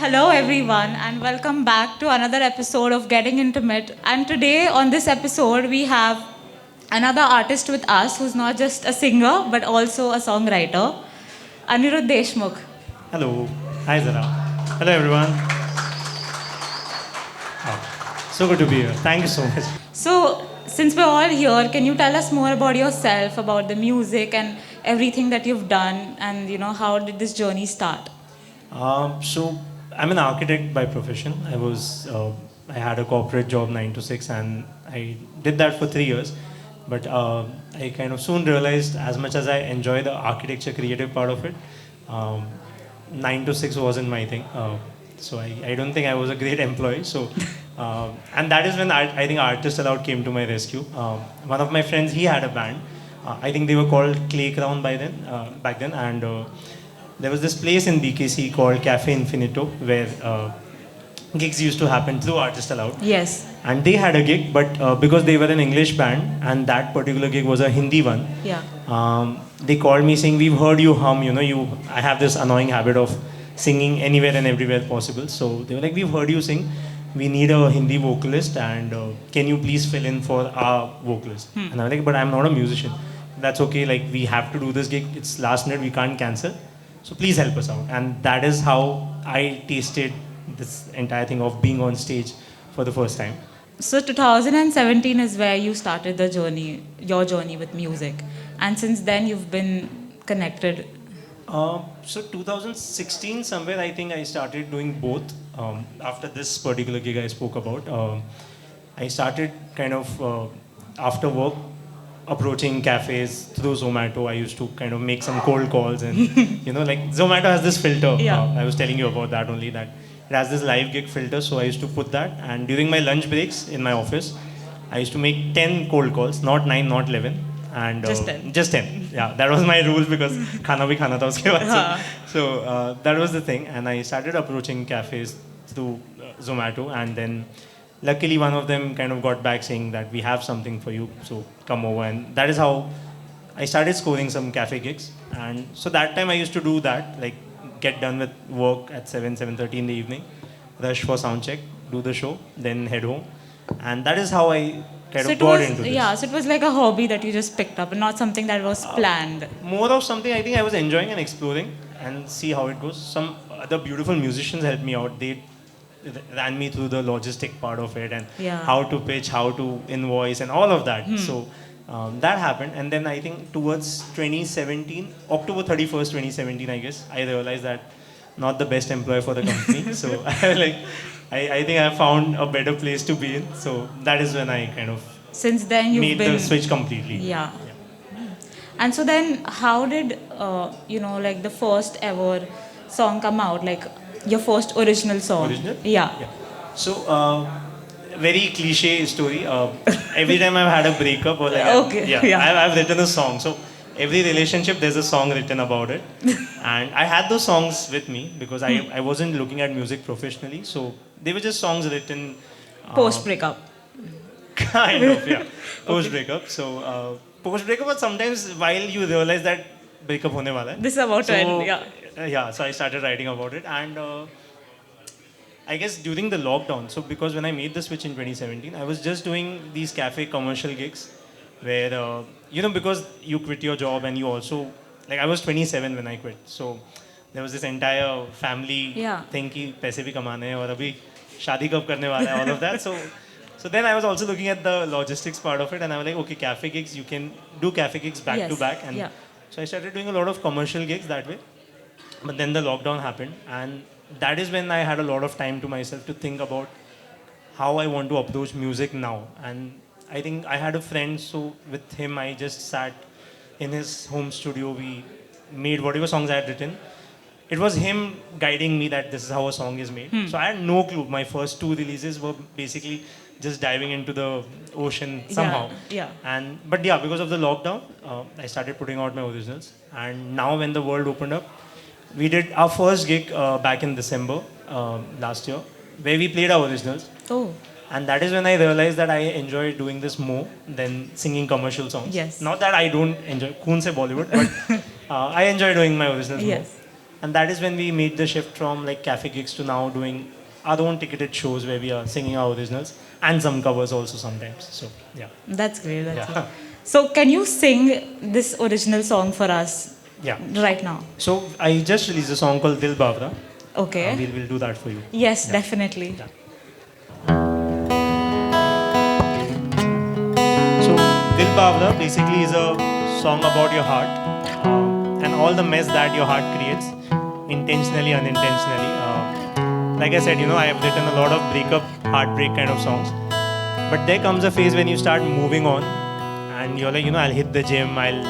Hello, everyone, and welcome back to another episode of Getting Intimate. And today, on this episode, we have another artist with us who's not just a singer but also a songwriter, Anirudh Deshmukh. Hello. Hi, Zara. Hello, everyone. So good to be here. Thank you so much. So, since we're all here, can you tell us more about yourself, about the music and everything that you've done, and how did this journey start? So I'm an architect by profession. I had a corporate job 9 to 6, and I did that for 3 years. But I kind of soon realized, as much as I enjoy the architecture creative part of it, um, 9 to 6 wasn't my thing. So I don't think I was a great employee. And that is when I think Artist Aloud came to my rescue. One of my friends, he had a band. I think they were called Clay Crown back then, and there was this place in BKC called Cafe Infinito where gigs used to happen through Artist Aloud. Yes. And they had a gig, but because they were an English band and that particular gig was a Hindi one, Yeah. they called me saying, "We've heard you hum. I have this annoying habit of singing anywhere and everywhere possible." So they were like, "We've heard you sing. We need a Hindi vocalist, and can you please fill in for our vocalist?" And I was like, "But I'm not a musician." "That's okay. Like, we have to do this gig. It's last minute. We can't cancel. So please help us out." And that is how I tasted this entire thing of being on stage for the first time. So 2017 is where you started your journey with music, and since then you've been connected. So 2016 somewhere I think I started doing both. After this particular gig I spoke about, I started kind of after work approaching cafes through Zomato. I used to kind of make some cold calls and like Zomato has this filter. Yeah. I was telling you about that only, that it has this live gig filter. So I used to put that, and during my lunch breaks in my office, I used to make 10 cold calls, not 9, not 11. And Just 10. Just 10. Yeah, that was my rule because khana bhi khana tha uske baad. So that was the thing, and I started approaching cafes through Zomato, and then luckily one of them kind of got back saying that we have something for you, so come over. And that is how I started scoring some cafe gigs. And so that time I used to do that, like get done with work at 7:30 in the evening, rush for sound check, do the show, then head home. And that is how I kind of got into this. Yeah, so it was like a hobby that you just picked up and not something that was planned. More of something I think I was enjoying and exploring and see how it goes. Some other beautiful musicians helped me out. They ran me through the logistic part of it and Yeah. how to pitch, how to invoice, and all of that. So that happened. And then I think towards 2017, October 31st, 2017, I guess, I realized that not the best employee for the company. So I think I found a better place to be in. So that is when I kind of Since then you've made been the switch completely. Yeah. And so then how did like the first ever song come out, like your first original song? Original? Yeah. So, very cliche story. Every time I've had a breakup or like, Okay, yeah, yeah. I've written a song. So, every relationship there's a song written about it. And I had those songs with me because I wasn't looking at music professionally. So, they were just songs written. Post breakup. Kind of, yeah. Post breakup. So, post breakup, but sometimes while you realize that breakup hone wala hai. This is about to end, yeah. Yeah, so I started writing about it, and I guess during the lockdown, so because when I made the switch in 2017, I was just doing these cafe commercial gigs where, because you quit your job and you also, like I was 27 when I quit, so there was this entire family Yeah. thing ki paise bhi kamane hai aur abhi shaadi kab karne wala hai, all of that. So then I was also looking at the logistics part of it, and I was like, okay, cafe gigs, you can do cafe gigs back to Yes, back, and yeah. so I started doing a lot of commercial gigs that way. But then the lockdown happened, and that is when I had a lot of time to myself to think about how I want to approach music now. And I think I had a friend, so with him I just sat in his home studio. We made whatever songs I had written. It was him guiding me that this is how a song is made. So I had no clue. My first 2 releases were basically just diving into the ocean somehow. Yeah. But yeah, because of the lockdown, I started putting out my originals. And now when the world opened up, we did our first gig back in December last year, where we played our originals. Oh. And that is when I realized that I enjoy doing this more than singing commercial songs. Yes. Not that I don't enjoy Khoon se Bollywood, but I enjoy doing my originals Yes. more. And that is when we made the shift from like cafe gigs to now doing our own ticketed shows where we are singing our originals and some covers also sometimes. So yeah. That's great. That's Yeah. great. So, can you sing this original song for us Yeah. right now? So I just released a song called Dil Bavra. Okay. We'll do that for you. Yes, Yeah. definitely. Yeah. So Dil Bavra basically is a song about your heart and all the mess that your heart creates, intentionally, unintentionally. Like I said, I have written a lot of breakup, heartbreak kind of songs. But there comes a phase when you start moving on and you're like, I'll hit the gym, I'll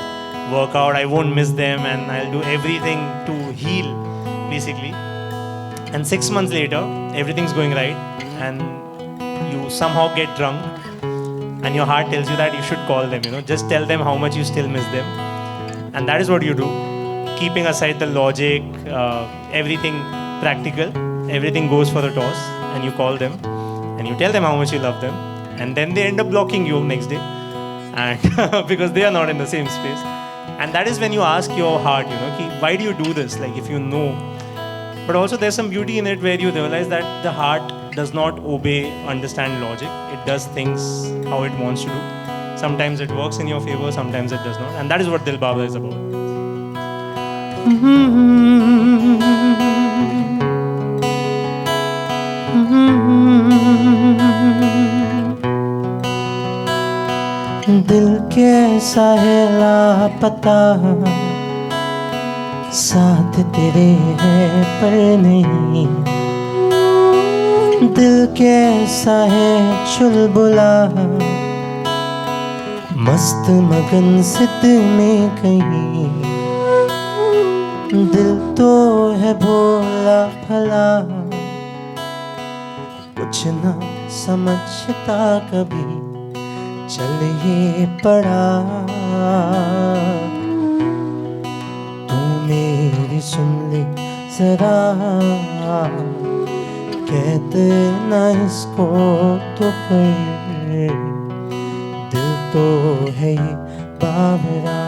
work out, I won't miss them, and I'll do everything to heal, basically. And 6 months later, everything's going right, and you somehow get drunk, and your heart tells you that you should call them, just tell them how much you still miss them. And that is what you do, keeping aside the logic, everything practical, everything goes for a toss, and you call them, and you tell them how much you love them, and then they end up blocking you next day, and because they are not in the same space. And that is when you ask your heart, why do you do this? Like, if you know. But also there's some beauty in it where you realize that the heart does not understand logic. It does things how it wants to do. Sometimes it works in your favor, sometimes it does not. And that is what Dil Baba is about. दिल कैसा है लापता, साथ तेरे है पर नहीं। दिल कैसा है चुलबुला, मस्त मगन सिद्ध में कहीं। दिल तो है भोला भला, कुछ न समझता कभी, चल ये पड़ा। तू मेरी सुन ले जरा, कहते ना इसको तो कर, दिल तो है ये बावरा।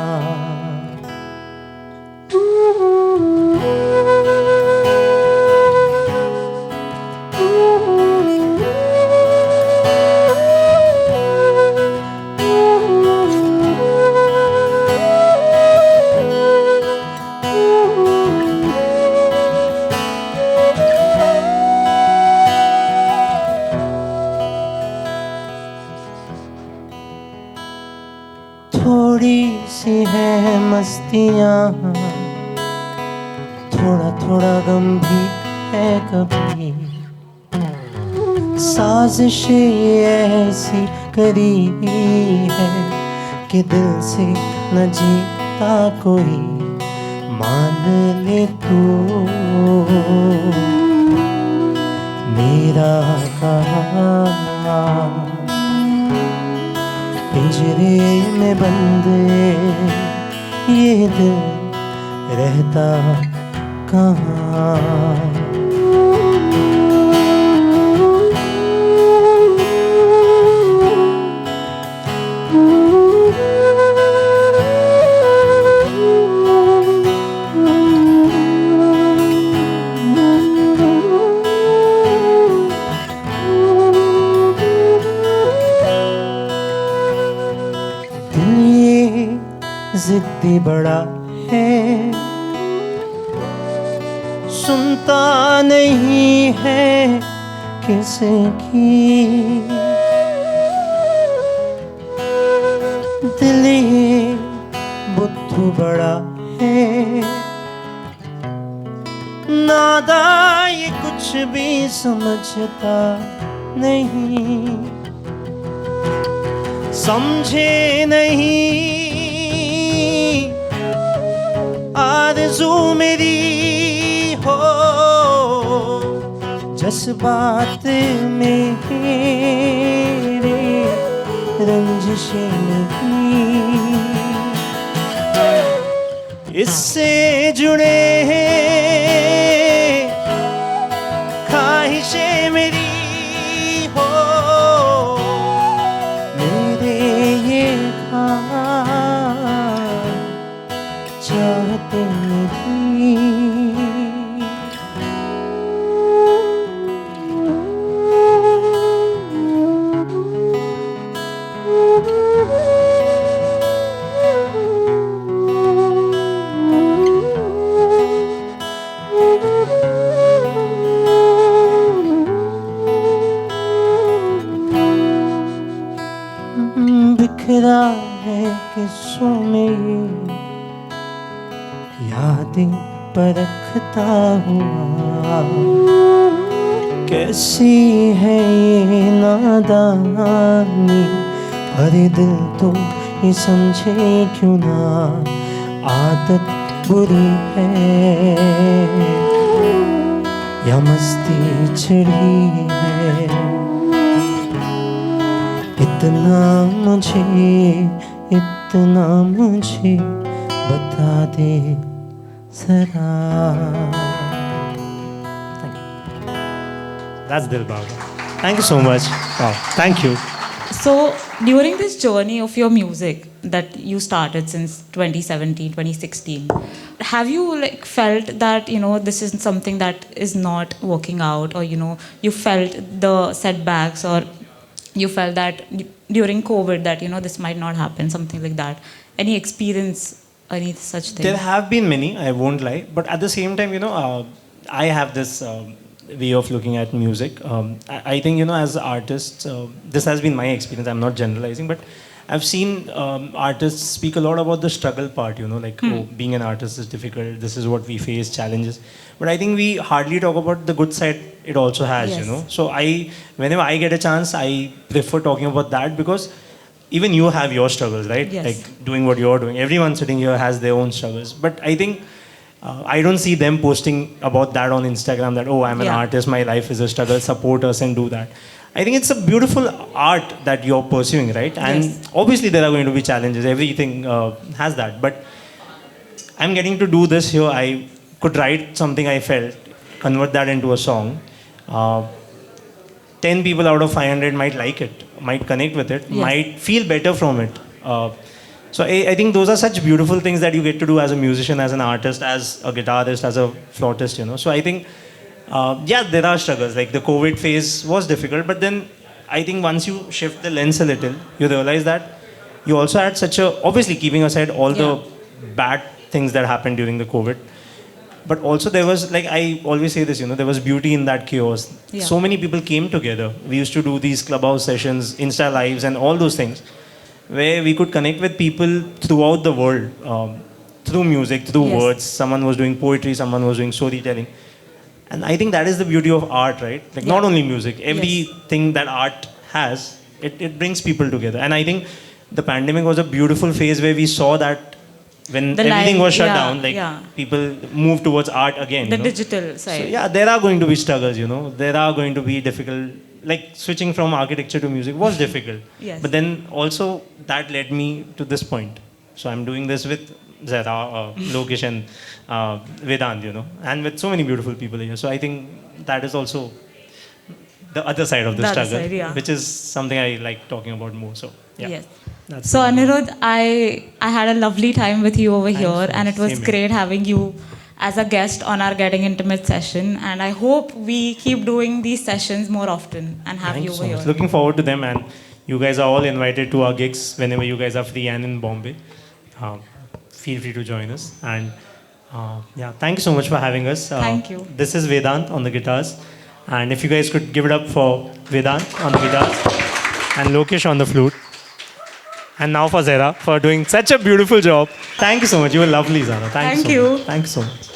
थोड़ी सी है मस्तियाँ, थोड़ा थोड़ा गम भी है कभी। साजिशें ऐसी करी है कि दिल से न जीता कोई। मान ले तू मेरा कहा, पिंजरे में बंद ये दिल रहता कहाँ। जिद्दी बड़ा है, सुनता नहीं है किसकी। दिल ये बुद्धू बड़ा है, नादा ये कुछ भी समझता नहीं। समझे नहीं आरज़ू मेरी हो, जज्बात में मेरे रंजिशें नहीं। इससे जुड़े हैं ख्वाहिशें मेरी हो, मेरे ये ख्वाब चाहते नहीं। लगा है किस्सों में ये यादें परखता हुआ। कैसी है ये नादानी, अरे दिल तो ये समझे क्यों ना, आदत बुरी है या मस्ती चढ़ी है। इतना मुझे बता दे जरा। That's Dilbag. Thank you so much. Wow. Thank you. So, during this journey of your music that you started since 2017, 2016, have you like felt that, you know, this is something that is not working out, or, you know, you felt the setbacks, or you felt that during COVID that, you know, this might not happen, something like that? Any experience, any such thing? There have been many, I won't lie. But at the same time, you know, I have this way of looking at music. I think, you know, as artists, this has been my experience. I'm not generalizing, but I've seen artists speak a lot about the struggle part, you know, like, oh, being an artist is difficult. This is what we face, challenges. But I think we hardly talk about the good side it also has, Yes. you know. So whenever I get a chance, I prefer talking about that, because even you have your struggles, right? Yes. Like doing what you're doing. Everyone sitting here has their own struggles. But I think I don't see them posting about that on Instagram, that, oh, I'm an Yeah. artist, my life is a struggle, support us and do that. I think it's a beautiful art that you're pursuing, right? And Yes. obviously there are going to be challenges. Everything has that. But I'm getting to do this here. I could write something I felt, convert that into a song. 10 people out of 500 might like it, might connect with it, Yes. might feel better from it. So I think those are such beautiful things that you get to do as a musician, as an artist, as a guitarist, as a flautist, you know. So I think, yeah, there are struggles. Like the COVID phase was difficult, but then I think once you shift the lens a little, you realize that you also had such a, obviously keeping aside all the bad things that happened during the COVID, but also there was, like I always say this, you know, there was beauty in that chaos. Yeah. So many people came together. We used to do these clubhouse sessions, Insta lives and all those things, where we could connect with people throughout the world, through music, through Yes. words. Someone was doing poetry, someone was doing storytelling. And I think that is the beauty of art, right? Like not only music, everything that art has, it brings people together. And I think the pandemic was a beautiful phase where we saw that when The everything live- was shut yeah, down, like yeah. people moved towards art again. The you know? digital So side. yeah, there are going to be struggles, you know. There are going to be difficult, like switching from architecture to music was difficult. Yes. But then also that led me to this point. So I'm doing this with Zara, Lokesh and Vedant, you know, and with so many beautiful people here. So I think that is also the other side of the The other struggle, side, yeah. which is something I like talking about more. So yeah. Yes. That's So it. Anirudh, I had a lovely time with you over Thanks so here, much. and it was Same here. great having you as a guest on our Getting Intimate session. And I hope we keep doing these sessions more often and have Thank you you over so here. much. Looking forward to them, and you guys are all invited to our gigs whenever you guys are free and in Bombay. Feel free to join us. And yeah, thank you so much for having us. Thank you. This is Vedant on the guitars, and if you guys could give it up for Vedant on the guitars and Lokesh on the flute. And now for Zara for doing such a beautiful job. Thank you so much. You were lovely, Zara. Thank so you. much. Thank you so much.